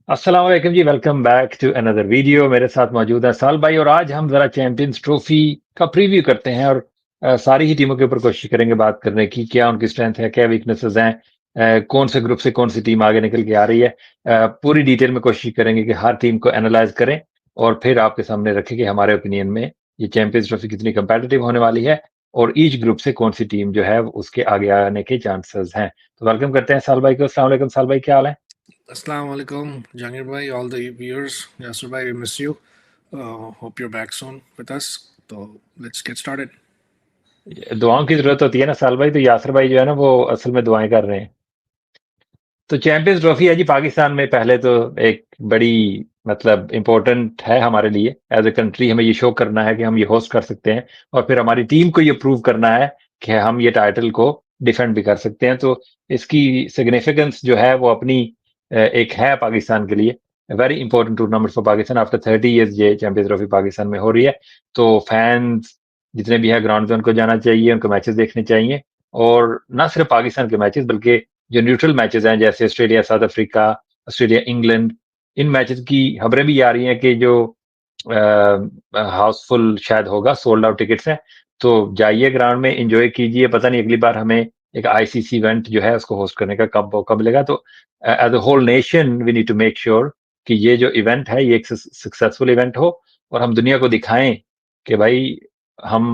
अस्सलाम वालेकुम जी, welcome back to another video. मेरे साथ मौजूद है साल भाई और आज हम ज़रा चैंपियंस ट्रॉफी का प्रीव्यू करते हैं और सारी ही टीमों के ऊपर कोशिश करेंगे बात करने की, क्या उनकी स्ट्रेंथ है, क्या वीकनेसेस हैं, कौन से ग्रुप से कौन सी टीम आगे निकल के आ रही है। पूरी डिटेल में कोशिश करेंगे कि हर टीम को एनालाइज करें और फिर आपके सामने रखें कि हमारे ओपिनियन में ये चैंपियंस ट्रॉफी कितनी कंपेटिटिव होने वाली है और ईच ग्रुप से कौन सी टीम जो है उसके आगे आने के चांसेस हैं। तो वेलकम करते हैं साल भाई को। अस्सलाम वालेकुम साल भाई, क्या हाल है? Assalamu alaikum, Jangir bhai, all the viewers. Yasir bhai, we miss you. Hope you're back soon with us. So let's get started. दुआओं की जरूरत होती है ना साल भाई, तो यासर भाई जो है ना वो असल में दुआएं कर रहे हैं। तो चैंपियंस ट्रॉफी है जी पाकिस्तान में। पहले तो एक बड़ी मतलब इम्पोर्टेंट है हमारे लिए एज ए कंट्री। हमें ये शो करना है कि हम ये होस्ट कर सकते हैं और फिर हमारी टीम को ये प्रूव करना है कि हम ये टाइटल को डिफेंड भी कर सकते हैं। तो इसकी सिग्निफिकेंस जो है वो अपनी एक है पाकिस्तान के लिए। Very important tournament for Pakistan. After 30 years ये चैंपियंस ट्रॉफी पाकिस्तान में हो रही है। तो फैंस जितने भी है ग्राउंड पे उनको जाना चाहिए, उनको मैचेस देखने चाहिए और ना सिर्फ पाकिस्तान के मैचेस बल्कि जो न्यूट्रल मैचेस हैं जैसे Australia South Africa, Australia England, इन मैचेस की खबरें भी आ रही हैं कि जो हाउसफुल शायद होगा, सोल्ड आउट टिकट्स हैं। तो जाइए ग्राउंड में एंजॉय कीजिए। पता नहीं अगली बार हमें एक आईसीसी इवेंट जो है उसको होस्ट करने का कब मौका मिलेगा। तो as a whole nation we need to make sure कि ये जो इवेंट है ये एक सक्सेसफुल इवेंट हो और हम दुनिया को दिखाएं कि भाई हम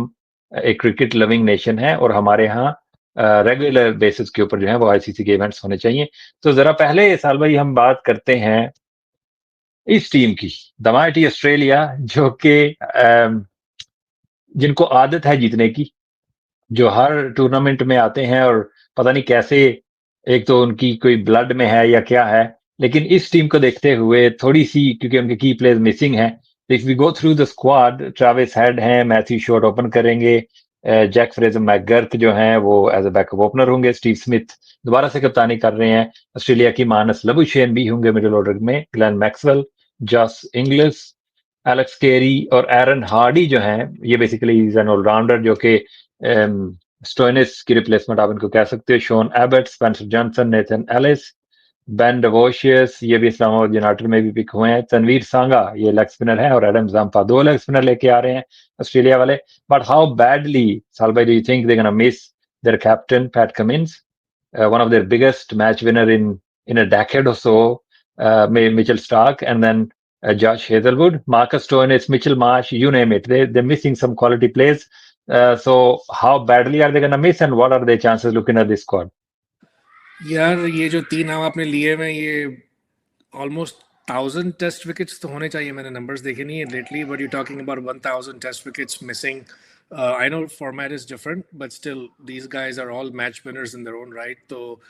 एक क्रिकेट लविंग नेशन है और हमारे यहाँ रेगुलर बेसिस के ऊपर जो है वो आईसीसी के इवेंट्स होने चाहिए। तो जरा पहले साल भाई हम बात करते हैं इस टीम की, द माइटी ऑस्ट्रेलिया, जो कि जिनको आदत है जीतने की, जो हर टूर्नामेंट में आते हैं और पता नहीं कैसे, एक तो उनकी कोई ब्लड में है या क्या है, लेकिन इस टीम को देखते हुए थोड़ी सी, क्योंकि उनके की प्लेयर्स मिसिंग हैं। If we go through the squad, Travis Head हैं, मैथ्यू शॉट ओपन करेंगे, जैक फ्रेजर मैकगर्थ जो हैं वो एज अ बैकअप ओपनर होंगे, स्टीव स्मिथ दोबारा से कप्तानी कर रहे हैं, ऑस्ट्रेलिया की मानस लबुशेन भी होंगे मिडिल ऑर्डर में, Glenn Maxwell, Josh Inglis, Alex Carey और एरन हार्डी जो हैं, ये बेसिकली इज एन ऑलराउंडर जो कि स्टोइनिस की रिप्लेसमेंट आप इनको कह सकते हो। Sean Abbott, Spencer Johnson, Nathan Ellis, Ben Dwarshuis, ये भी इस्लामाबाद यूनाइटेड में भी पिक हुए हैं। तनवीर सांगा ये लेग स्पिनर है और एडम जाम्पा, दो लेग स्पिनर लेके आ रहे हैं ऑस्ट्रेलिया वाले। But how badly Salbai do you think they gonna miss their captain Pat Cummins, one of their biggest match winner in a decade or so, Mitchell Stark, and then Josh Hazelwood, Marcus Stoinis, Mitchell Marsh, you name it. They're missing some quality players. So how badly are they going to miss, and what are their chances looking at this squad? यार ये जो तीन नाम आपने लिए हैं ये almost 1000 test wickets तो होने चाहिए. मैंने नंबर्स देखे नहीं है lately, but you talking about 1000 test wickets missing. I know format is different but still these guys are all match winners in their own right. तो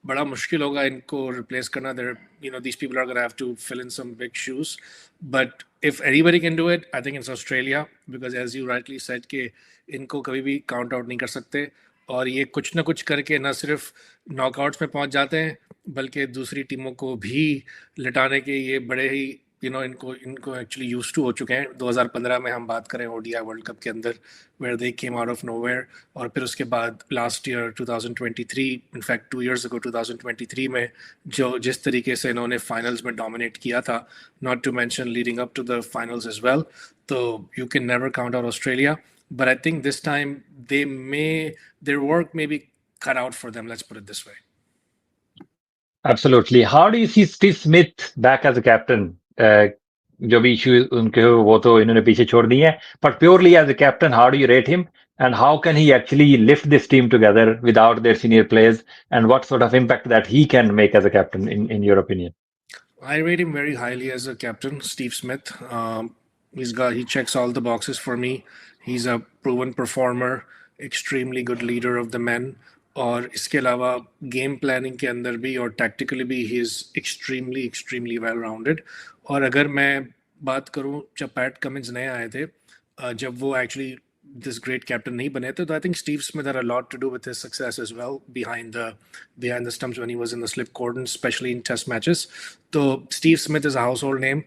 बड़ा मुश्किल होगा इनको रिप्लेस करना. There you know these people are gonna have to fill in some big shoes. But if anybody can do it I think it's Australia, because as you rightly said कि इनको कभी भी काउंट आउट नहीं कर सकते और ये कुछ ना कुछ करके ना सिर्फ नॉकआउट्स में पहुंच जाते हैं बल्कि दूसरी टीमों को भी लिटाने के ये बड़े ही इनको इनको एक्चुअली यूज टू हो चुके हैं. 2015 में हम बात करें ओडीआई वर्ल्ड कप के अंदर where they came out of nowhere, और फिर उसके बाद last year 2023, in fact 2 years ago 2023 में जो जिस तरीके से इन्होंने फाइनल्स में डोमिनेट किया था, not to mention leading up to the finals as well. तो you can never count out Australia, but I think this time their work may be cut out for them. Let's put it this way. Absolutely. How do you see Steve Smith back as a captain? जो भी issue उनके हो वो तो इन्होंने पीछे छोड़ दिए हैं, but purely as a captain, how do you rate him? And how can he actually lift this team together without their senior players? And what sort of impact that he can make as a captain, in your opinion? I rate him very highly as a captain, Steve Smith. He checks all the boxes for me. He's a proven performer, extremely good leader of the men. और इसके अलावा game planning के अंदर भी और tactically भी he is extremely extremely well rounded. और अगर मैं बात करूं जब पैट कमिंस नए आए थे, जब वो एक्चुअली this great captain नहीं बने थे, तो I think Steve Smith had a lot to do with his success as well behind the stumps when he was in the slip cordon, especially in test matches. So Steve Smith is a household name,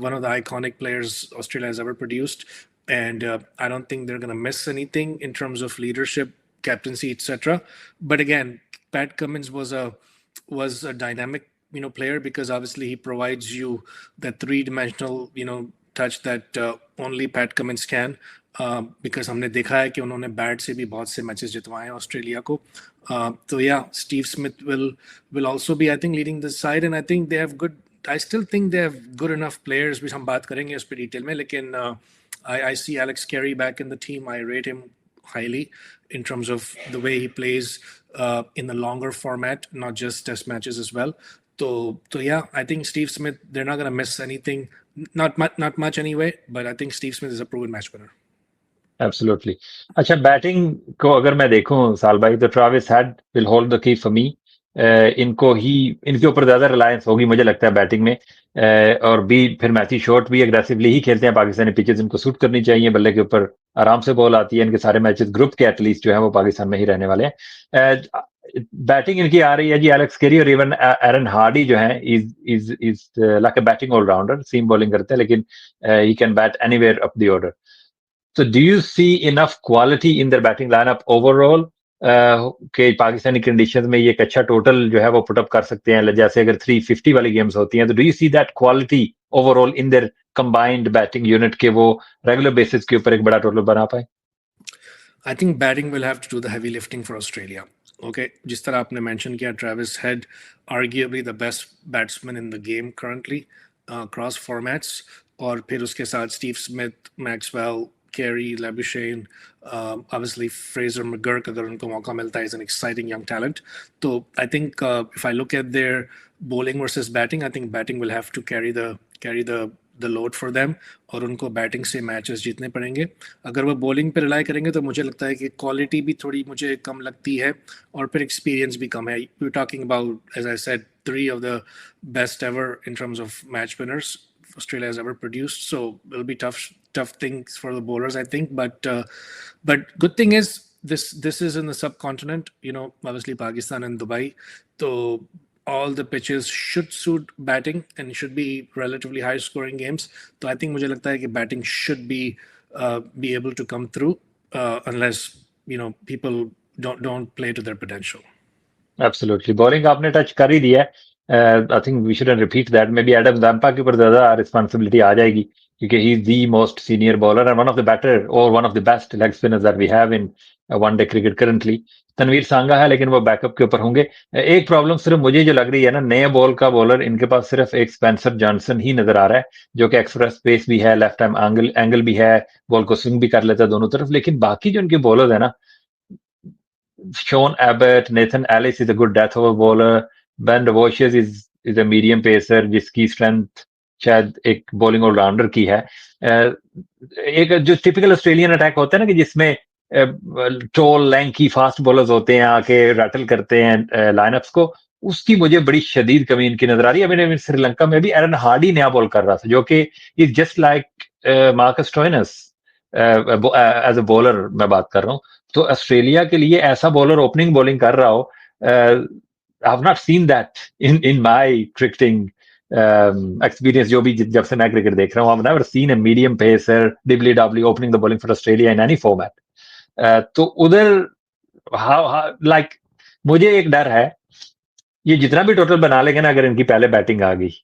one of the iconic players Australia has ever produced, and I don't think they're going to miss anything in terms of leadership, captaincy, etc. But again, Pat Cummins was a dynamic player, because obviously he provides you that three-dimensional touch that only Pat Cummins can. Because हमने देखा है कि उन्होंने bat से भी बहुत से matches जितवाए हैं ऑस्ट्रेलिया को. तो या Steve Smith will also be, I think, leading this side, and I think they have good. I still think they have good enough players. which हम बात करेंगे उस पर डिटेल में, लेकिन I see Alex Carey back in the team. I rate him highly in terms of the way he plays in the longer format, not just test matches as well. So yeah, I think Steve Smith, they're not going to miss anything. Not much anyway, but I think Steve Smith is a proven match winner. Absolutely. अच्छा, batting को अगर मैं देखूं साल भाई, तो Travis head will hold the key for me. इनके ऊपर ज्यादा रिलायंस होगी मुझे लगता है बैटिंग में. और भी फिर मैथ्यू शॉर्ट भी एग्रेसिवली ही खेलते हैं. पाकिस्तानी पिचेस इनको सूट करनी चाहिए. बल्ले के ऊपर आराम से बॉल आती है. इनके सारे मैचेस ग्रुप के एटलीस्ट जो है वो पाकिस्तान में ही रहने वाले हैं. बैटिंग इनकी आ रही है जी. एलेक्स केरी और इवन एरन हार्डी जो है is like a batting all rounder. Seam bowling करते हैं, लेकिन he can bat anywhere up the order. So do you see enough quality in their batting lineup overall कि पाकिस्तानी कंडीशंस में ये एक अच्छा टोटल जो है वो पुटअप कर सकते हैं? जैसे अगर 350 वाली गेम्स होती हैं, तो do you see that quality overall in their combined batting unit के वो रेगुलर बेसिस के ऊपर एक बड़ा टोटल बना पाए? I think batting will have to do the heavy lifting for Australia. Okay, जिस तरह आपने mention किया, Travis Head, arguably the best batsman in the game currently, across formats, और फिर उसके साथ Steve Smith, Maxwell, Carey, Labuschagne, obviously Fraser McGurk, अगर उनको मौका मिलता है, is an exciting young talent. So I think if I look at their bowling versus batting, I think batting will have to carry the load for them, और उनको batting से matches जीतने पड़ेंगे. अगर वो बॉलिंग पे रिलाई करेंगे तो मुझे लगता है कि क्वालिटी भी थोड़ी मुझे कम लगती है, और फिर एक्सपीरियंस भी कम है. We are talking about, as I said, 3 of the best ever in terms of match winners Australia has ever produced. So it'll be tough things for the bowlers, I think. But good thing is this is in the subcontinent. Obviously Pakistan and Dubai. So all the pitches should suit batting and should be relatively high scoring games. So I think मुझे लगता है कि batting should be able to come through unless people don't play to their potential. Absolutely. Bowling आपने touch कर ही दिया है. I think we shouldn't repeat that. Maybe Adam Zampa के ऊपर ज्यादा रिस्पॉन्सिबिलिटी आ जाएगी, क्योंकि he is the most senior bowler and one of the better or one of the best leg spinners that we have in one day cricket currently. Tanveer सांगा है, लेकिन वो backup के ऊपर होंगे. एक प्रॉब्लम सिर्फ मुझे जो लग रही है ना, नए बॉल का बॉलर इनके पास सिर्फ एक स्पेंसर जॉनसन ही नजर आ रहा है, जो कि एक्सप्रेस पेस भी है, लेफ्ट टाइम एंगल भी है, बॉल को स्विंग भी कर लेता है दोनों तरफ. लेकिन बाकी जो इनके बॉलर है ना, Sean Abbott, Nathan Ellis is a good death over bowler. Ben Devocius is a medium pacer जिसकी स्ट्रेंथ शायद एक बॉलिंग ऑलराउंडर की है. एक जो टिपिकल ऑस्ट्रेलियन अटैक होता है ना, कि जिसमें टॉल लैंकी फास्ट बॉलर्स होते हैं, आके रैटल करते हैं लाइनअप्स को, उसकी मुझे बड़ी शदीद कमी इनकी नजर आ रही है. अभी श्रीलंका में भी एरन हार्डी नया बॉल कर रहा था, जो कि is just like Marcus Stoinis as a bowler मैं बात कर रहा हूँ. तो ऑस्ट्रेलिया के लिए ऐसा बॉलर ओपनिंग बॉलिंग कर रहा हो, I have not seen that in my cricketing experience. जो भी जब से मैं क्रिकेट देख रहा हूँ, I have never seen a medium pacer dibbly dobbly opening the bowling for Australia in any format. तो उधर लाइक मुझे एक डर है, ये जितना भी टोटल बना लेंगे ना, अगर इनकी पहले बैटिंग आ गई,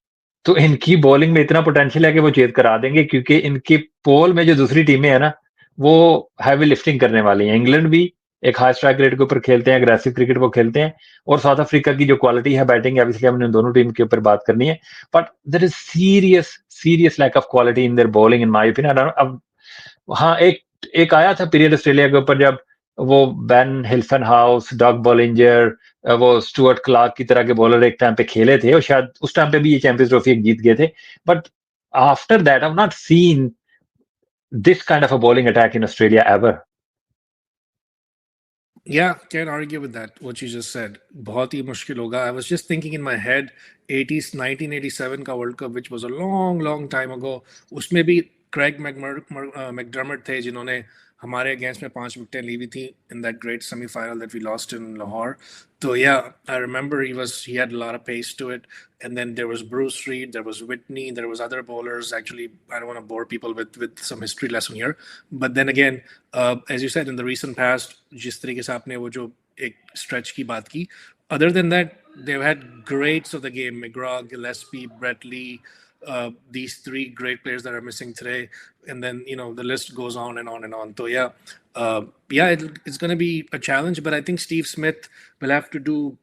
तो इनकी बॉलिंग में इतना पोटेंशियल है कि वो चेज करा देंगे, क्योंकि इनके पोल में जो दूसरी टीमें हैं ना, वो हैवी लिफ्टिंग करने वाली हैं. इंग्लैंड भी एक हाई स्ट्राइक रेट के ऊपर खेलते हैं, अग्रेसिव क्रिकेट वो खेलते हैं, और साउथ अफ्रीका की जो क्वालिटी है बैटिंग, ऑब्वियसली हमने दोनों टीम के ऊपर बात करनी है, but there is serious lack of quality in their bowling in my opinion. अब हाँ, एक आया था पीरियड ऑस्ट्रेलिया के ऊपर जब वो बेन हिल्फनहाउस, डग बॉलिंजर, वो स्टुअर्ट क्लार्क की तरह के बॉलर एक टाइम पे खेले थे, और शायद उस टाइम पे भी ये चैंपियंस ट्रॉफी जीत गए थे. But after that I have not scene this kind of a bowling attack in Australia ever. Yeah, can't argue with that, what you just said. बहुत ही मुश्किल होगा. I was just thinking in my head, 1987 का World Cup, which was a long time ago. उसमें भी Craig McDermott थे, जिन्होंने हमारे against में 5 विकेटें ली हुई थी in that great semi-final that we lost in Lahore. So yeah, I remember he had a lot of pace to it. And then there was Bruce Reed, there was Whitney, there was other bowlers. Actually, I don't want to bore people with some history lesson here. But then again, as you said, in the recent past, जिस तरीके से आपने वो जो एक stretch की बात की, other than that, they've had greats of the game: McGraw, Gillespie, Brett Lee. These three great players that are missing today, and then the list goes on and on and on. So it's going to be a challenge, but I think Steve Smith will have to do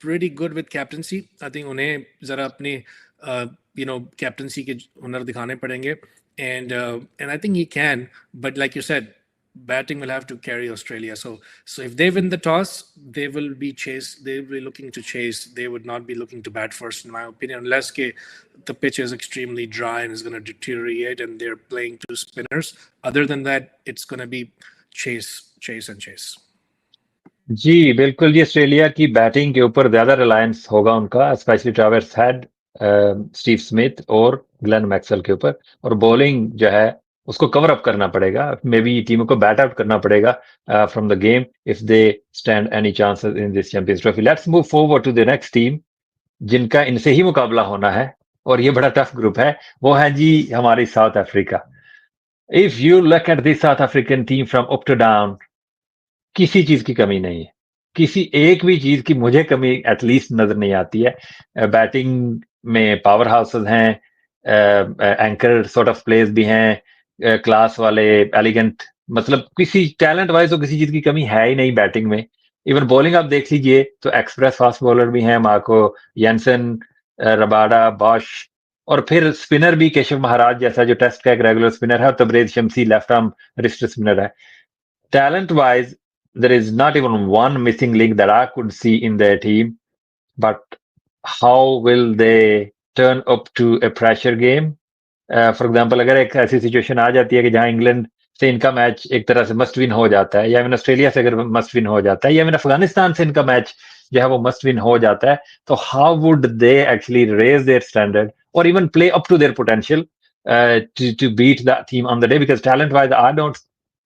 pretty good with captaincy. I think उन्हें जरा अपने captaincy के हुनर दिखाने पड़ेंगे, and I think he can. But like you said, batting will have to carry Australia. So if they win the toss, they will be looking to chase. They would not be looking to bat first, in my opinion, unless the pitch is extremely dry and is going to deteriorate and they're playing two spinners. Other than that, it's going to be chase and chase. जी बिल्कुल, जी Australia की batting के ऊपर ज्यादा रिलायंस होगा उनका, specially Travis head, Steve Smith और Glenn Maxwell के ऊपर, और बॉलिंग जो है उसको कवर अप करना पड़ेगा, मे बी टीमों को बैट आउट करना पड़ेगा from the game if they stand any chances in this champions trophy. Let's move forward to the next team जिनका इनसे ही मुकाबला होना है, और ये बड़ा टफ ग्रुप है. वो है जी हमारी South Africa. If you look at this South African team from up to down, किसी चीज की कमी नहीं है, किसी एक भी चीज की मुझे कमी एटलीस्ट नजर नहीं आती है. बैटिंग में पावर हाउसेस हैं, एंकर सॉर्ट ऑफ प्लेयर्स भी हैं, क्लास वाले, एलिगेंट, मतलब किसी टैलेंट वाइज तो किसी चीज की कमी है ही नहीं बैटिंग में. इवन बॉलिंग आप देख लीजिए तो एक्सप्रेस फास्ट बॉलर भी हैं, मार्को येंसन, रबाडा, बॉश, और फिर स्पिनर भी केशव महाराज जैसा जो टेस्ट का एक रेगुलर स्पिनर है, और तबरेज शमसी लेफ्ट आर्म रिस्ट स्पिनर है. Talent wise, there is not even one missing link that I could see in their team. But how will they turn up to a pressure game? For example, अगर एक ऐसी situation आ जाती है कि जहां England से इनका मैच एक तरह से मस्ट विन हो जाता है, या इवन ऑस्ट्रेलिया से अगर मस्ट विन हो जाता है, या इवन अफगानिस्तान से इनका मैच जो है वो मस्ट विन हो जाता है, तो how would they actually raise their standard और even play up to their potential to beat that team on the day? Because talent wise, I don't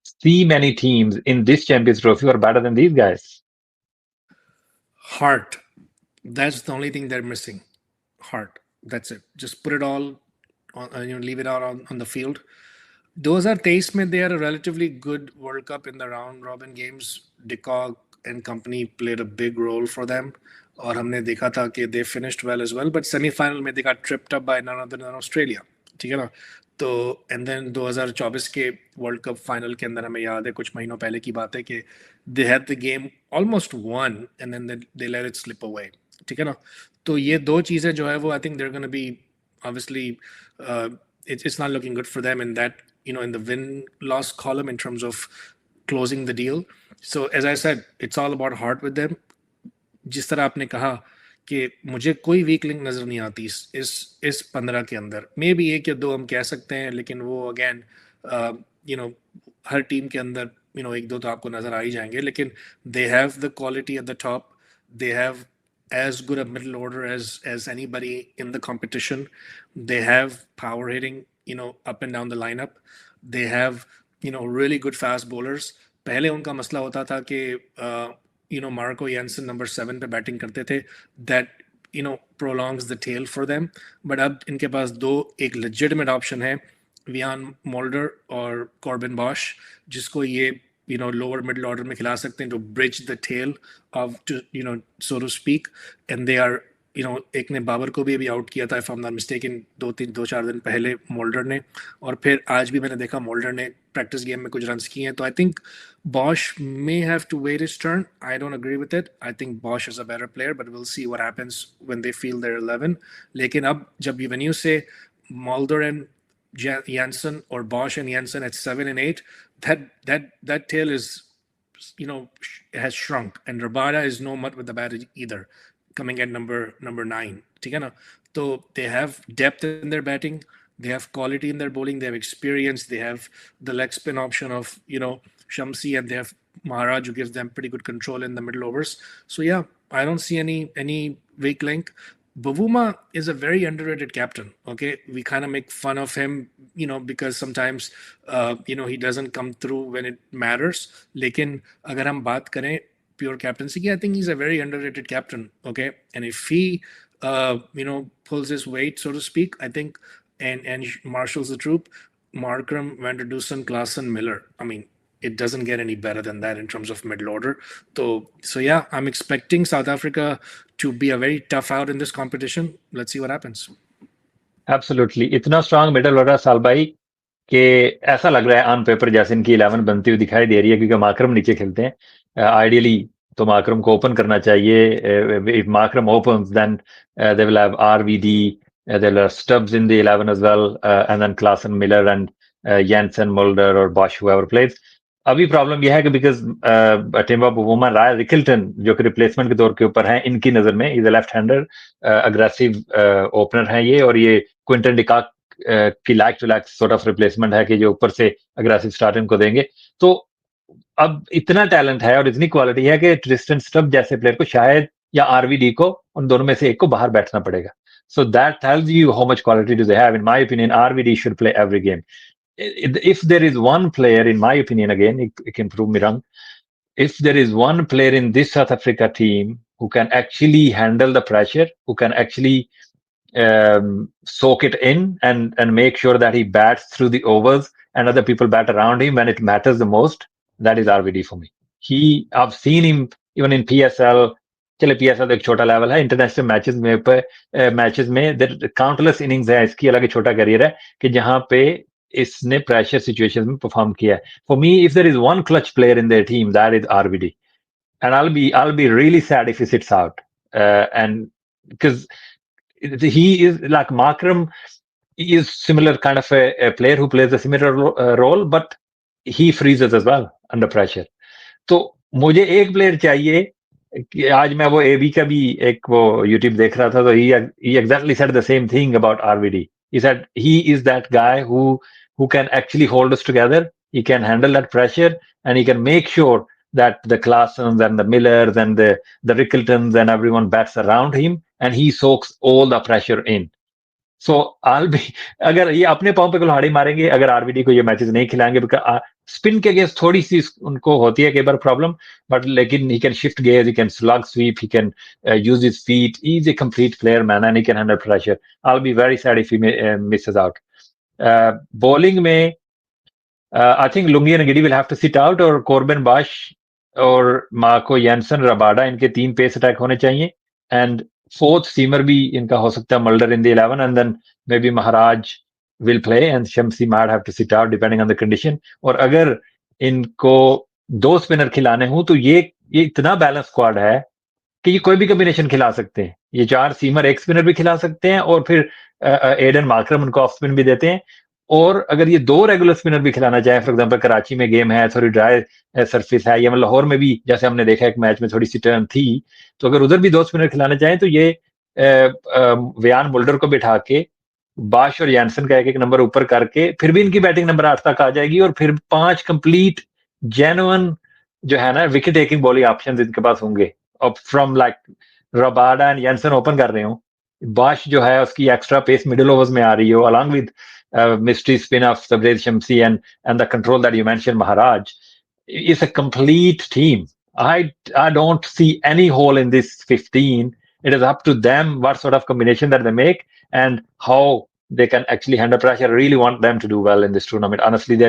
see many teams in this Champions Trophy who are better than these guys. Heart. That's the only thing they're missing. Heart. That's it. Just put it all on, leave it out on the field. 2023 में they had a relatively good World Cup in the round robin games. Dickog and company played a big role for them. और हमने देखा था कि they finished well as well. But semi-final में they got tripped up by none other than Australia. ठीक है ना? तो एंड देन 2024 के वर्ल्ड कप फाइनल के अंदर हमें याद है, कुछ महीनों पहले की बात है, कि they had the game almost won and then they let it slip away. ठीक है ना? तो ये दो चीज़ें जो है वो I think they're gonna be obviously it's not looking good for them in that, in the win-loss column in terms of closing the deal. So as I said, it's all about heart with them. जिस तरह आपने कहा कि मुझे कोई weak link नज़र नहीं आती इस 15 के अंदर. मे बी एक या दो हम कह सकते हैं, लेकिन वो अगेन हर टीम के अंदर एक दो तो आपको नज़र आ ही जाएंगे. लेकिन they have the quality eight the top, they have as good a middle order as anybody in the competition. They have power hitting, up and down the lineup. They have, really good fast bowlers. पहले उनका मसला होता था कि Marco Jansen number 7 पे batting करते थे, that prolongs the tail for them. But अब इनके पास दो एक legitimate option है, Vian Mulder और Corbin Bosch, जिसको ये lower middle order में खिला सकते हैं to bridge the tail of, so to speak. And they are, एक ने बाबर को भी अभी आउट किया था, if I'm not mistaken, 2-4 दिन पहले मोल्डर ने, और फिर आज भी मैंने देखा मोल्डर ने प्रैक्टिस गेम में कुछ रन्स किए हैं. तो I think Bosch may have to wait his turn. I don't agree with it. I think Bosch is a better player, but we'll see what happens when they feel their 11. लेकिन अब जब when you say Mulder and Jansen or Bosch and Jansen at 7 and 8, that tail is, has shrunk, and Rabada is no mutt with the bat either, coming at number 9. ठीक है ना? So they have depth in their batting, they have quality in their bowling, they have experience, they have the leg spin option of Shamsi, and they have Maharaj, who gives them pretty good control in the middle overs. So yeah, I don't see any weak link. Bavuma is a very underrated captain. Okay, we kind of make fun of him, because sometimes, he doesn't come through when it matters. लेकिन अगर हम बात करें pure captaincy की, I think he's a very underrated captain. Okay, and if he, pulls his weight, so to speak, I think, and marshals the troop, Markram, Van der Dusen, Klaassen, Miller. I mean, it doesn't get any better than that in terms of middle order. So yeah, I'm expecting South Africa to be a very tough out in this competition. Let's see what happens. Absolutely इतना strong middle order साल भाई कि ऐसा लग रहा है on paper जैसे इनकी 11 बनती हुई दिखाई दे रही है, क्योंकि माकरम नीचे खेलते हैं आइडियली तो माकरम को ओपन करना चाहिए. If माकरम opens then they will have RVD, they will have Stubbs in the 11 as well, and then Klassen, Miller and Jensen, Mulder or Bosch, whoever plays. अभी प्रॉब्लम यह है कि बिकॉज टिम्बा बुमा राय रिकल्टन जो कि replacement के दौर के ऊपर हैं इनकी नजर में, is a left hander aggressive opener है ये, और ये क्विंटन डिकाक की like to like sort of replacement है कि जो ऊपर से अग्रेसिव स्टार्टिंग को देंगे. तो अब इतना टैलेंट है और इतनी क्वालिटी है कि ट्रिस्टन स्टब जैसे प्लेयर को शायद या आरवीडी को उन दोनों में से एक को बाहर बैठना पड़ेगा. So that tells you how much quality do they have. In my opinion, RVD should play every game. If there is one player, in my opinion, again, you can prove me wrong. If there is one player in this South Africa team who can actually handle the pressure, who can actually soak it in and make sure that he bats through the overs and other people bat around him when it matters the most, that is RVD for me. I've seen him even in PSL. चले PSL एक छोटा level है, international matches में countless innings है इसकी, अलग छोटा career है कि जहां पे इसने प्रेशर सिचुएशन में परफॉर्म किया है. For me if there is one clutch player in their team that is RVD, and I'll be really sad if he sits out, and because he is like Markram is similar kind of a player who plays a similar role, but he freezes as well under pressure. तो मुझे एक player चाहिए कि आज मैं वो AB का भी एक वो यूट्यूब देख रहा था, तो he exactly said the same thing about RVD. He said he is that guy who can actually hold us together. He can handle that pressure and he can make sure that the Klassens and the Millers and the Rickeltons and everyone bats around him and he soaks all the pressure in. सो आल भी अगर ये अपने पांव पे कुल्हाड़ी मारेंगे अगर आरवीडी को ये मैचेस नहीं खिलाएंगे, बिकॉज स्पिन के अगेंस्ट थोड़ी सी उनको होती है कई बार प्रॉब्लम, बट लेकिन he can shift gears, he can slog sweep, he can use his feet, he is a complete player man and he can handle pressure. I will be very sad if he misses out. Bowling में I think Lungi Ngidi will have to sit out, और Corbin Bosch और Marco Jensen, Rabada, इनके 3 pace attack होने चाहिए. And fourth seamer भी इनका हो सकता है Mulder in the 11, and then maybe Maharaj will play and Shamsi might have to sit out depending on the condition. और अगर इनको 2 स्पिनर खिलाने हो तो ये इतना बैलेंस स्क्वाड है कि ये कोई भी कॉम्बिनेशन खिला सकते हैं. ये 4 सीमर एक स्पिनर भी खिला सकते हैं और फिर एडन मार्करम उनको ऑफ स्पिन भी देते हैं. और अगर ये 2 रेगुलर स्पिनर भी खिलाना चाहें, फॉर एग्जांपल कराची में गेम है, थोड़ी ड्राई सरफेस है, या लाहौर में भी जैसे हमने देखा एक मैच में थोड़ी सी टर्न थी, तो अगर उधर भी 2 स्पिनर खिलाना चाहें तो ये व्यान मुल्डर को बिठा के बाश और जैनसन का एक नंबर ऊपर करके फिर भी इनकी बैटिंग नंबर 8 तक आ जाएगी, और फिर 5 कंप्लीट जेन्युइन जो है ना विकेट टेकिंग बॉलिंग ऑप्शंस इनके पास होंगे. और from like Rabada and Jansen open कर रहे हो, बाश जो है उसकी एक्स्ट्रा पेस मिडिल ओवर्स में आ रही हो, along with mystery spin of Tabrez Shamsi and the control that you mentioned, Maharaj, is a complete team. I don't see any hole in this 15. It is up to them what sort of combination that they make and how they can actually handle pressure. I really want them to do well in this tournament. Honestly,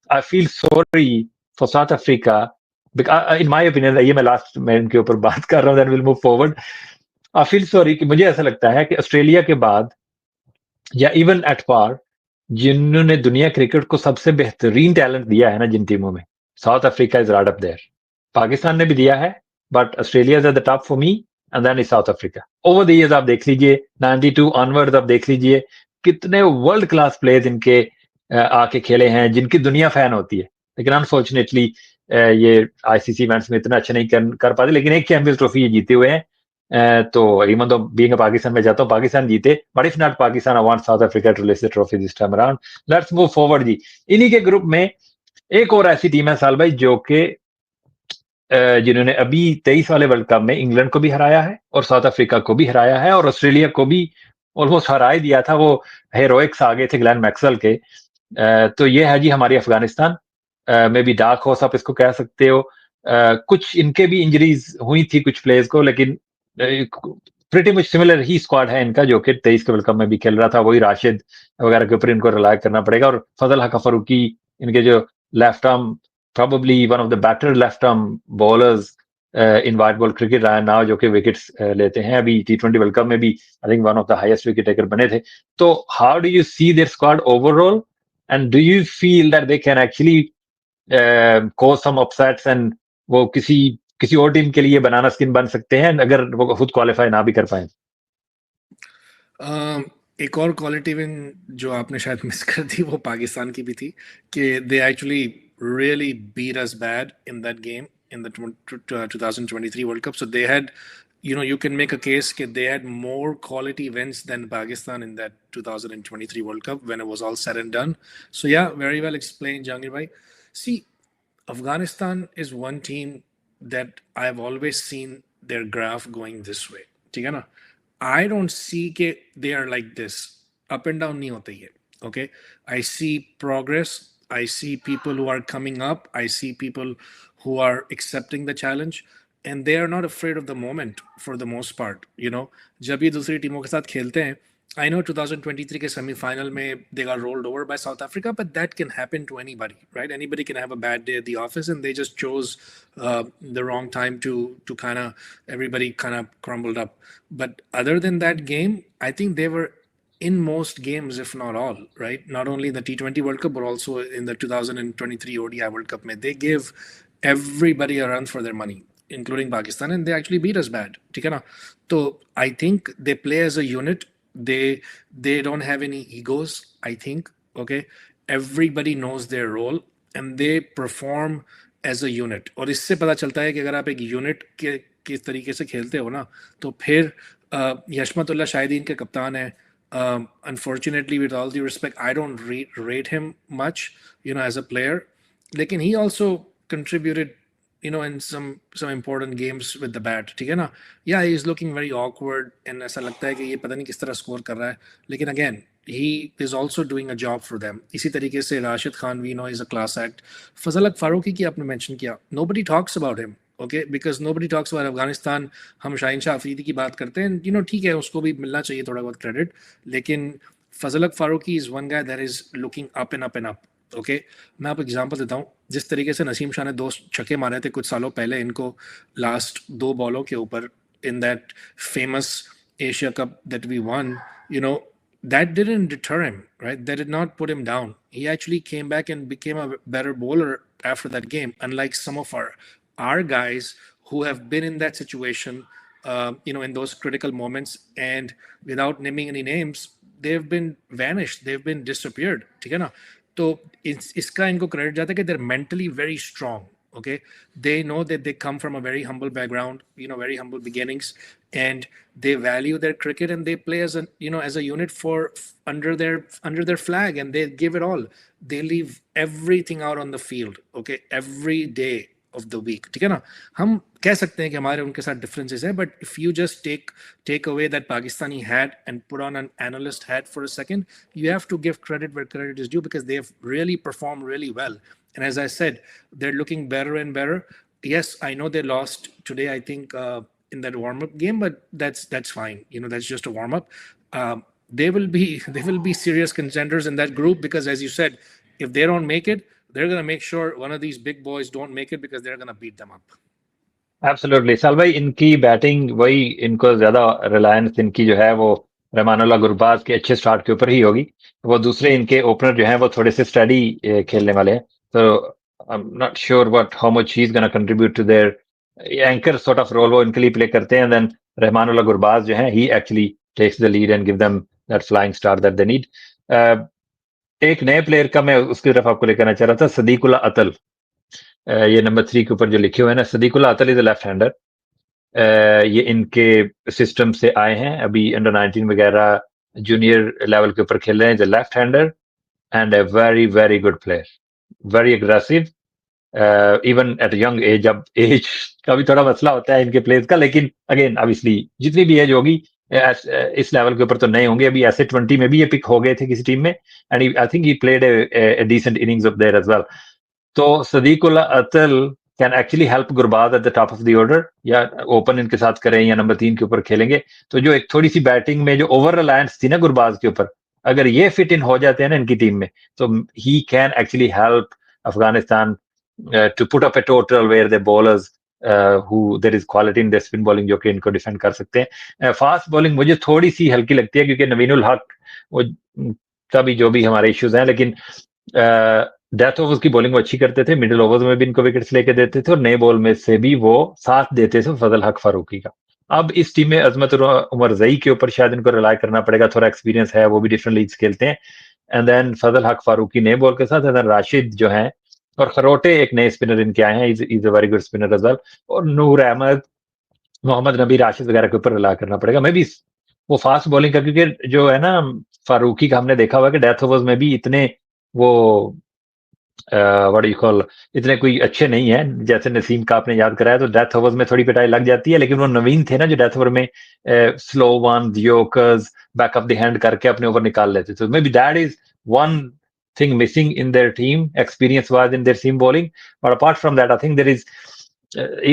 I feel sorry for South Africa because, in my opinion, ये मैं last में इनके ऊपर बात कर रहा हूँ, then we'll move forward. I feel sorry कि मुझे ऐसा लगता है कि ऑस्ट्रेलिया के बाद या इवन एट पार जिन्होंने दुनिया क्रिकेट को सबसे बेहतरीन टैलेंट दिया है ना जिन टीमों में, South Africa is right up there. Pakistan ने भी दिया है, but Australia is at the top for me and then is South Africa. Over the years आप देख लीजिए, 92 ऑनवर्ड आप देख लीजिए कितने वर्ल्ड क्लास प्लेयर्स इनके आके खेले हैं जिनकी दुनिया फैन होती है. लेकिन अनफॉर्चुनेटली ये आईसीसी इवेंट्स में इतना अच्छा नहीं कर पाते, लेकिन एक चैंपियंस ट्रॉफी ये जीते हुए हैं. तो इवन तो बीइंग पाकिस्तान में जाता हूँ पाकिस्तान जीते, but if not Pakistan I want South Africa to lift the trophy this time around. Let's move forward जी. इन्हीं के ग्रुप में एक और ऐसी टीम है साल भाई जो कि जिन्होंने अभी 23 वाले वर्ल्ड कप में इंग्लैंड को भी हराया है और साउथ अफ्रीका को भी हराया है और ऑस्ट्रेलिया को भी ऑलमोस्ट हरा ही दिया था. वो हेरोइक्स आ गए थे ग्लेन मैक्सवेल के. तो ये है जी हमारी Afghanistan. May be dark horse आप इसको कह सकते हो. कुछ इनके भी इंजरीज हुई थी कुछ प्लेयर्स को, लेकिन प्रीटी मच सिमिलर ही स्क्वाड है इनका जो कि 23 के वर्ल्ड कप में भी खेल रहा था. वही राशिद वगैरह के ऊपर इनको रिलाय करना पड़ेगा. और फजल हक फरूकी इनके जो left arm probably one of the better left-arm bowlers in white ball cricket रहा है now, जो कि wickets लेते हैं. अभी T20 World Cup में भी I think one of the highest wicket taker बने थे. तो how do you see their squad overall, and do you feel that they can actually cause some upsets and वो किसी और टीम के लिए बनाना स्किन बन सकते हैं अगर वो खुद क्वालिफाई ना भी कर पाए? एक और क्वालिटी विन जो आपने शायद मिस कर दी वो पाकिस्तान की भी थी कि they actually really beat us bad in that game in the 2023 World Cup. So they had, you can make a case that they had more quality wins than Pakistan in that 2023 World Cup when it was all said and done. So yeah, very well explained, Jahangir bhai. See, Afghanistan is one team that I've always seen their graph going this way. ठीक है ना? I don't see that they are like this. Up and down नहीं होते ये. Okay? I see progress. I see people who are coming up. I see people who are accepting the challenge. And they are not afraid of the moment for the most part. जब ये दूसरी टीमों के साथ खेलते हैं, I know 2023 के semi-final में they got rolled over by South Africa, but that can happen to anybody, right? Anybody can have a bad day at the office, and they just chose the wrong time to kind of, everybody kind of crumbled up. But other than that game, I think they were in most games, if not all, right? Not only in the T20 World Cup, but also in the 2023 ODI World Cup. They gave everybody a run for their money, including Pakistan, and they actually beat us bad. So I think they play as a unit. They don't have any egos, I think. Okay, everybody knows their role and they perform as a unit. और इससे पता चलता है कि अगर आप एक unit के किस तरीके से खेलते हो ना, तो फिर यशमतुल्लाह शाहिदीन के कप्तान है. Unfortunately, with all due respect, I don't rate him much, as a player. Lekin he also contributed, in some important games with the bat. ठीक है ना? Yeah, he is looking very awkward, and ऐसा लगता है कि ये पता नहीं किस तरह स्कोर कर रहा है. लेकिन again, he is also doing a job for them. इसी तरीके से Rashid Khan, we know, is a class act. फजल हक फारूकी की आपने mention किया. Nobody talks about him. Okay, because nobody talks about Afghanistan. हम शाहीन शाह अफरीदी की बात करते हैं, ठीक है, उसको भी मिलना चाहिए थोड़ा बहुत क्रेडिट. लेकिन फजल हक Farooqui is one guy that is looking up and up and up. Okay, मैं आपको एग्जांपल देता हूँ. जिस तरीके से नसीम शाह ने 2 छक्के मारे थे कुछ सालों पहले इनको लास्ट 2 बॉलों के ऊपर in that famous Asia Cup that we won, that didn't deter him, right? That did not put him down. He actually came back and became a better bowler after that game, unlike some of our guys who have been in that situation, in those critical moments, and without naming any names, they've been vanished, they've been disappeared. ठीक है ना? तो इसका इनको credit जाता है कि they're mentally very strong. Okay, they know that they come from a very humble background, very humble beginnings, and they value their cricket and they play as a unit for under their flag, and they give it all. They leave everything out on the field. Okay, every day of the week. ठीक है ना? हम कह सकते हैं कि हमारे उनके साथ differences है, but if you just take away that Pakistani hat and put on an analyst hat for a second, you have to give credit where credit is due because they have really performed really well. And as I said, they're looking better and better. Yes, I know they lost today, I think, in that warm-up game, but that's fine. That's just a warm-up. They will be serious contenders in that group because, as you said, if they don't make it, they're going to make sure one of these big boys don't make it because they're going to beat them up. Absolutely. साल भाई, इनकी batting वही, इनको ज्यादा रिलायंस इनकी जो है वो रहमानुल्लाह गुरबाज के अच्छे स्टार्ट के ऊपर ही होगी. वो दूसरे इनके ओपनर जो हैं वो थोड़े से स्टडी खेलने वाले हैं. So I'm not sure how much he's going to contribute to their anchor sort of role वो इनके लिए प्ले करते हैं. And then रहमानुल्लाह गुरबाज जो है, he actually takes the lead and give them that flying start that they need. एक नए player का मैं उसकी तरफ आपको लेकर आना चाह रहा था, सदीकुल्लाह अतल. ये नंबर 3 के ऊपर जो लिखे हुए हैं ना, सदीकुल्लाह अतल इज अ लेफ्ट हैंडर. ये इनके सिस्टम से आए हैं, अभी अंडर 19 वगैरह जूनियर लेवल के ऊपर खेल रहे हैं. The left hander and a very very good player, very aggressive, even at young age. अब एज का भी थोड़ा मसला होता है इनके प्लेयर्स का, लेकिन अगेन ऑब्वियसली जितनी भी एज होगी इस लेवल के ऊपर तो नहीं होंगे. अभी ऐसे 20 में भी ये पिक हो गए थे किसी टीम में, and I think he played a decent innings of there as well. तो Sediqullah Atal can actually help Gurbaz at the top of the order, या ओपन इनके साथ करें या नंबर 3 के ऊपर खेलेंगे. तो जो एक थोड़ी सी बैटिंग में जो ओवर रिलायंस थी ना गुरबाज के ऊपर, अगर ये फिट इन हो जाते हैं ना इनकी टीम में, तो he can actually help Afghanistan to put up a total where the bowlers who there is quality in their spin bowling जो कि इनको डिफेंड कर सकते हैं. फास्ट बॉलिंग मुझे थोड़ी सी हल्की लगती है क्योंकि नवीनुल हक वो तभी जो भी हमारे इश्यूज हैं, लेकिन डेथ ओवर्स की बॉलिंग वो अच्छी करते थे, मिडिल ओवर्स में भी इनको विकेट्स लेके देते थे और नए बॉल में से भी वो साथ देते थे फजल हक फारूकी का. अब इस टीम में अजमत उमर जई के ऊपर शायद इनको रिलाई करना पड़ेगा, थोड़ा एक्सपीरियंस है, वो भी डिफरेंट लीग्स खेलते हैं. एंड देन फजल हक फारूकी नए बॉल के साथ, एंड देन राशिद जो है और खरोटे एक नए स्पिनर इनके आए हैं, is a very good spinner as well. और नूर अहमद, मोहम्मद नबी, राशिद वगैरह के ऊपर रिलाई करना पड़ेगा. मैं भी वो फास्ट बॉलिंग का, क्योंकि जो है ना फारूकी का हमने देखा हुआ कि डेथ ओवर्स में भी इतने वो व्हाट यू कॉल इतने कोई अच्छे नहीं है. जैसे नसीम का आपने याद कराया, तो डेथ ओवर्स में थोड़ी पिटाई लग जाती है, लेकिन वो नवीन थे ना जो डेथ ओवर में slow one yorkers back of the hand करके अपने ओवर निकाल लेते थे. Maybe that is one thing missing in their team, experience wise in their seam bowling. But apart from that, I think there is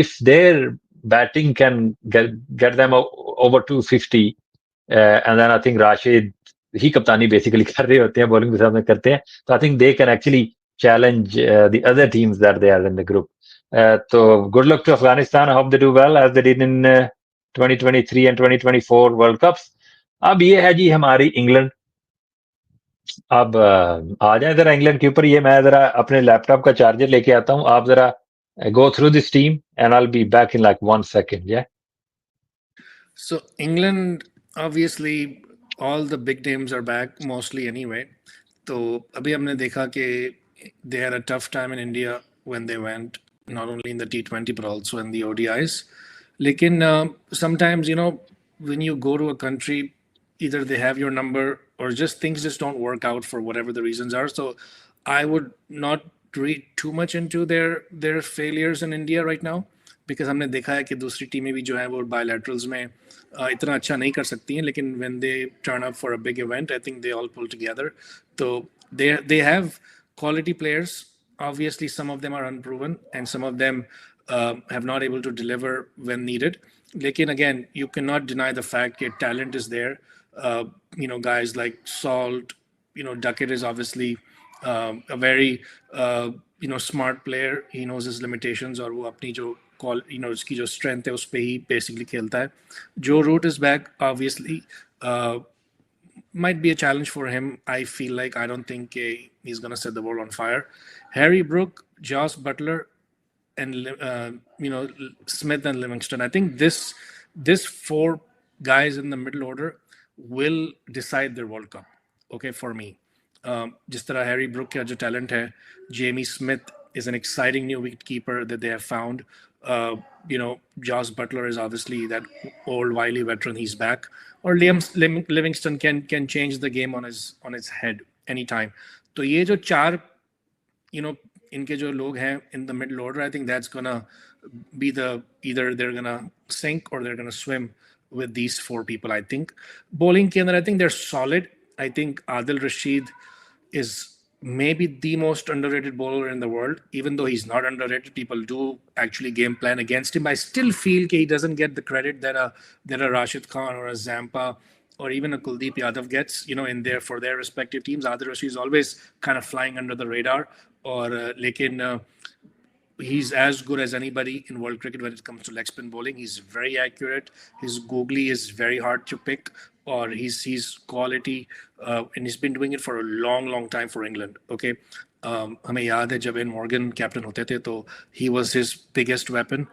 if their batting can get them over 250, and then I think Rashid ही कप्तानी basically कर रहे होते हैं, bowling भी साथ में करते हैं, तो I think they can actually challenge the other teams that they are in the group. So good luck to Afghanistan. I hope they do well as they did in 2023 and 2024 World Cups. अब ये है जी हमारी England. अब आ जाए जरा England के ऊपर. ये मैं जरा अपने लैपटॉप का चार्जर लेके आता हूँ, आप जरा go through this team and I'll be back in like 1 second. Yeah. So England, obviously, all the big names are back mostly anyway. तो अभी हमने देखा कि they had a tough time in India when they went not only in the T20 but also in the ODIs. लेकिन sometimes, you know, when you go to a country, either they have your number or just things just don't work out for whatever the reasons are. So I would not read too much into their failures in India right now, because हमने देखा है कि दूसरी टीमें भी जो है वो bilaterals में इतना अच्छा नहीं कर सकती हैं, लेकिन when they turn up for a big event, I think they all pull together. So they have quality players. Obviously, some of them are unproven and some of them have not able to deliver when needed. Lekin again, you cannot deny the fact that talent is there. You know, guys like Salt, you know, Duckett is obviously a very you know, smart player. He knows his limitations और वो अपनी जो you know, उसकी जो strength है उस पे ही basically खेलता है. Joe Root is back, obviously. Might be a challenge for him. I feel like I don't think he's going to set the world on fire. Harry Brook, Josh Butler, and you know, Smith and Livingston. I think this four guys in the middle order will decide their World Cup. Okay, for me. जिस तरह Harry Brook का जो talent है, Jamie Smith is an exciting new wicketkeeper that they have found. You know, Josh Butler is obviously that old wily veteran. He's back. Or Livingston can change the game on his head anytime. तो ये जो चार, you know, इनके जो लोग हैं in the middle order, I think that's gonna be either they're gonna sink or they're gonna swim with these four people. I think bowling के अंदर I think they're solid. I think Adil Rashid is maybe the most underrated bowler in the world. Even though he's not underrated, people do actually game plan against him. I still feel he doesn't get the credit that a Rashid Khan or a Zampa or even a Kuldeep Yadav gets, you know, in there for their respective teams. Adil Rashid is always kind of flying under the radar. Or lekin he's as good as anybody in world cricket when it comes to leg spin bowling. He's very accurate. His googly is very hard to pick, or he's quality, and he's been doing it for a long time for England. Okay, हमें याद है जब in Morgan captain होते थे तो he was his biggest weapon,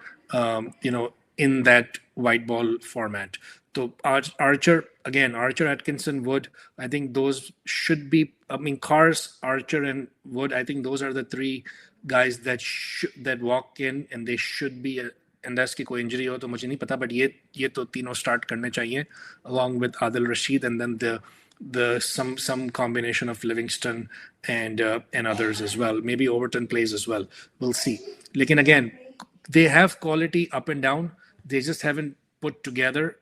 you know, in that white ball format. So Archer, again, Archer, Atkinson, Wood, I think those should be, I mean, Cars, Archer and Wood, I think those are the three guys that walk in and they should be, unless की कोई injury हो तो मुझे नहीं पता, but ये तो तीनों start करने चाहिए along with Adil Rashid, and then the some combination of Livingston and others as well. Maybe Overton plays as well. We'll see. Lekin again, they have quality up and down. They just haven't put together.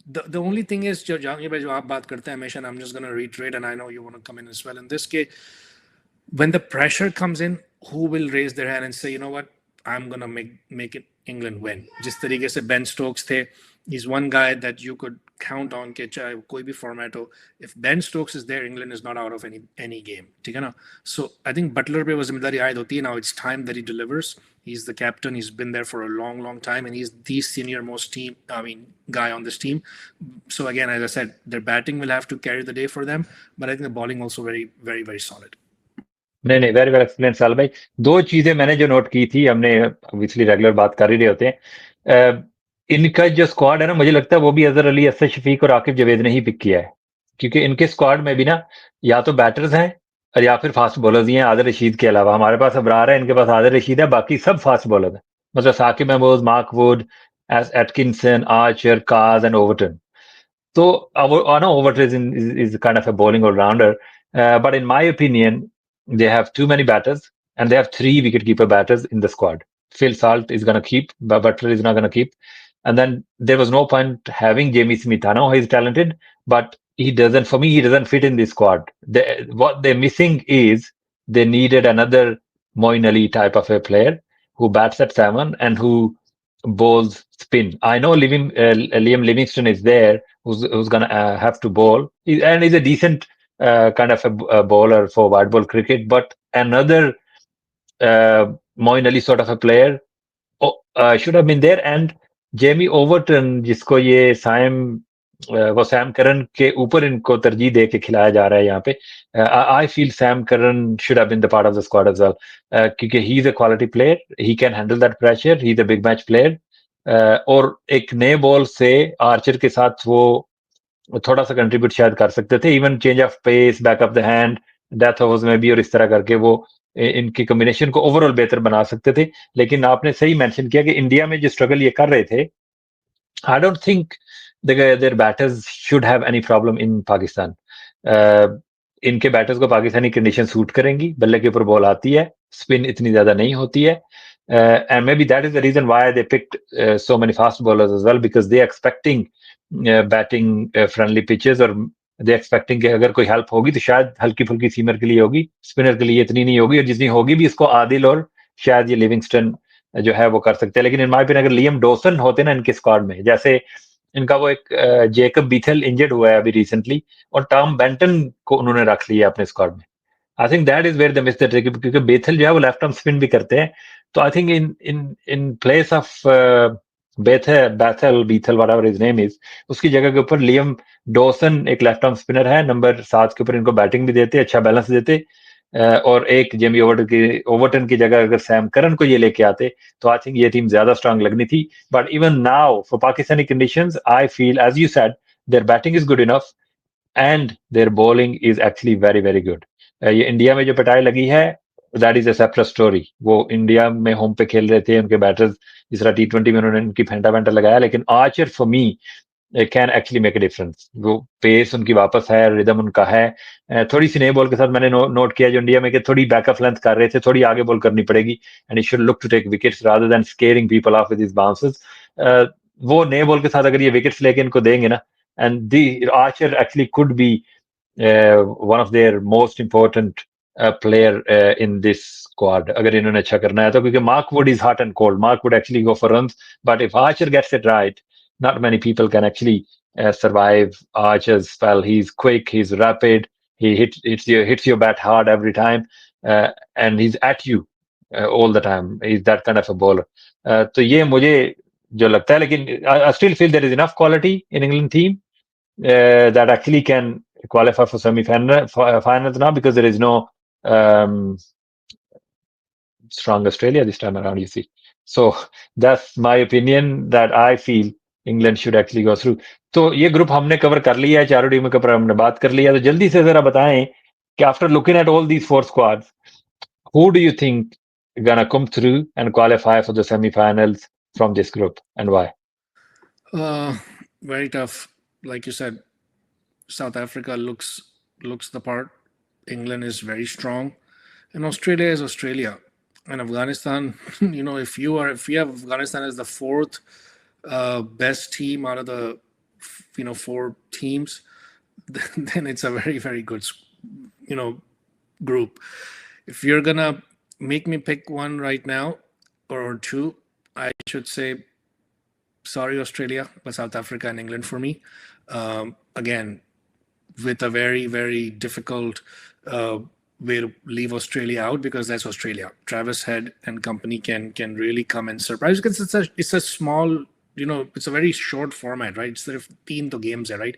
The only thing is, जो आप बात करते हैं हमेशा, I'm just going to reiterate, and I know you want to come in as well in this case, when the pressure comes in, who will raise their hand and say, you know what, I'm going to make it England win. जिस तरीके से Ben Stokes थे, He's one guy that you could count on कि चाहे कोई भी format हो. If Ben Stokes is there, England is not out of any game. ठीक है ना? So I think Butler पे वो जिम्मेदारी आयद होती है. Now it's time that he delivers. He's the captain. He's been there for a long time, and he's the senior most guy on this team. So again, as I said, their batting will have to carry the day for them, but I think the bowling also very solid. नहीं नहीं, very well explain साल भाई. दो चीजें मैंने जो note की थी, हमने ऑब्वियसली रेगुलर बात कर ही रहे होते हैं. इनका जो स्क्वाड है ना, मुझे लगता है वो भी अजहर अली, असद शफीक और आकिब जवेद ने ही पिक किया है, क्योंकि इनके स्क्वाड में भी ना या तो बैटर्स हैं और या फिर फास्ट बॉलर्स ही हैं. आदिल रशीद के अलावा हमारे पास अबरार है, इनके पास आदिल रशीद है, बाकी सब फास्ट बॉलर है. मतलब Saqib Mahmood, Mark Wood, Atkinson, Archer, Carse and Overton. So I know Overton is kind of a bowling all-rounder, but in my opinion, they have too many batters, and they have 3 wicket-keeper batters in the squad. Phil Salt is going to keep, but Butler is not going to keep. And then there was no point having Jamie Smith. I know he's talented, but he doesn't. For me, he doesn't fit in this squad. What they're missing is they needed another Moeen Ali type of a player who bats at 7 and who bowls spin. I know Liam Livingston is there, who's gonna have to bowl, and he's a decent kind of a bowler for white ball cricket. But another Moeen Ali sort of a player should have been there. And Jamie Overton, जिसको ये वो Sam Curran के ऊपर इनको तरजीह दे के खिलाया जा रहा है यहाँ पे. I feel Sam Curran should have been the part of the squad as well, क्योंकि he is a quality player, he can handle that pressure, he is a big match player. और एक नए बॉल से Archer के साथ वो थोड़ा सा कंट्रीब्यूट शायद कर सकते थे. Even change of pace, back of the hand, death overs में भी, और इस तरह करके वो इनकी कॉम्बिनेशन को ओवरऑल बेहतर बना सकते थे. लेकिन आपने सही मेंशन किया कि इंडिया में जो स्ट्रगल ये कर रहे थे, I don't think their batters should have any problem in Pakistan. इनके बैटर्स को पाकिस्तानी कंडीशन सूट करेंगी, बल्ले के ऊपर बॉल आती है, स्पिन इतनी ज्यादा नहीं होती है. And maybe that is the reason why they picked so many fast bowlers as well, because they expecting batting friendly pitches, और they expecting कि अगर कोई हेल्प होगी तो शायद हल्की फुल्की सीमर के लिए होगी, स्पिनर के लिए इतनी नहीं होगी, और जितनी होगी भी इसको आदिल और शायद ये लिविंगस्टन जो है वो कर सकते हैं. लेकिन इन माय ओपिनियन अगर लियम डॉसन होते ना इनके स्क्वाड में, जैसे इनका वो एक जेकब बीथल इंजर्ड हुआ है अभी रिसेंटली, और टॉम बेंटन को उन्होंने रख लिया अपने स्क्वाड में. I think that is where the miss the trick, क्योंकि बेथल जो है वो लेफ्ट आर्म स्पिन भी करते हैं. तो I think in place of Bethell whatever his name is, उसकी जगह के ऊपर लियम डॉसन एक लेफ्ट आर्म स्पिनर है, नंबर 7 के ऊपर इनको बैटिंग भी देते, अच्छा बैलेंस देते. और एक जेमी ओवरटन की जगह अगर सैम करन को ये लेके आते तो आई थिंक ये टीम ज्यादा स्ट्रांग लगनी थी. But even now for Pakistani conditions I feel, as you said, their batting is good enough and their bowling is actually very good. ये इंडिया में जो पिटाई लगी है, that is a separate story. वो इंडिया में होम पे खेल रहे थे, उनके बैटर्स जिस तरह T20 में उन्होंने उनकी फेंटा वेंटा लगाया, लेकिन Archer for me can actually make a difference. वो पेस उनकी वापस है, रिदम उनका है. थोड़ी सी नए बॉल के साथ मैंने नोट किया जो इंडिया में कि थोड़ी बैकअप लेंथ कर रहे थे, थोड़ी आगे बॉल करनी पड़ेगी, and it should look to take wickets rather than scaring people off with his bounces. वो नए बॉल के साथ अगर ये विकेट्स लेके इनको देंगे ना, and the Archer actually could be one of their most important player in this squad अगर इन्होंने अच्छा करना है तो, क्योंकि Mark Wood is hot and cold. Mark Wood actually go for runs, but if Archer gets it right, not many people can actually survive Archer's spell. He's quick, he's rapid, he hits your bat hard every time, and he's at you all the time. He's that kind of a bowler. तो ये मुझे जो लगता है, लेकिन I still feel there is enough quality in England team that actually can qualify for finals now, because there is no strong Australia this time around, you see. So that's my opinion, that I feel England should actually go through. तो ये group हमने cover कर लिया है, चारों टीमों के ऊपर हमने बात कर लिया. तो जल्दी से जरा बताएं कि after looking at all these 4 squads, who do you think gonna come through and qualify for the semi-finals from this group, and why? Very tough. Like you said, South Africa looks the part. England is very strong, and Australia is Australia, and Afghanistan. If you have Afghanistan as the 4th best team out of the 4 teams, then it's a very good group. If you're gonna make me pick one right now or 2, I should say sorry Australia, but South Africa and England for me. Again, with a very, very difficult way to leave Australia out, because that's Australia. Travis Head and company can really come and surprise, because it's a small, it's a very short format, right? It's sort of 3 games there, right?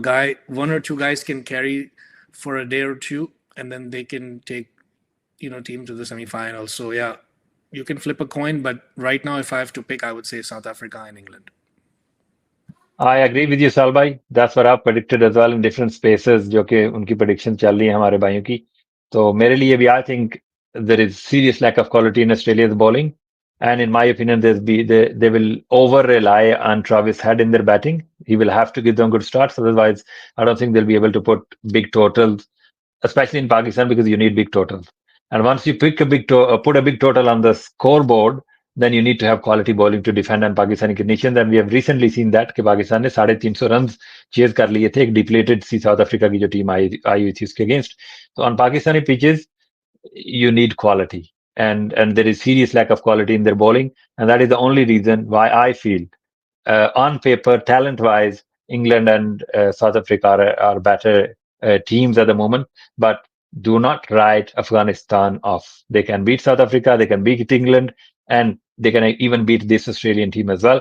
Guy, 1 or 2 guys can carry for a day or two, and then they can take team to the semi-final. So yeah, you can flip a coin, but right now, if I have to pick, I would say South Africa and England. I agree with you, Salbhai. That's what I've predicted as well in different spaces, जो कि उनकी prediction चल रही है हमारे भाइयों की. तो मेरे लिए भी, I think there is serious lack of quality in Australia's bowling, and in my opinion, they will over rely on Travis Head in their batting. He will have to give them good starts, otherwise, I don't think they'll be able to put big totals, especially in Pakistan, because you need big totals. And once you put a big total on the scoreboard, then you need to have quality bowling to defend on Pakistani conditions. And we have recently seen that कि पाकिस्तान ने 350 runs chase कर लिए थे एक depleted सी south Africa की जो team आई हुई थी उसके against. So on Pakistani pitches, you need quality, and there is serious lack of quality in their bowling, and that is the only reason why I feel, on paper, talent wise, England and South Africa are better teams at the moment, but do not write Afghanistan off. They can beat South Africa, they can beat England, and they can even beat this Australian team as well.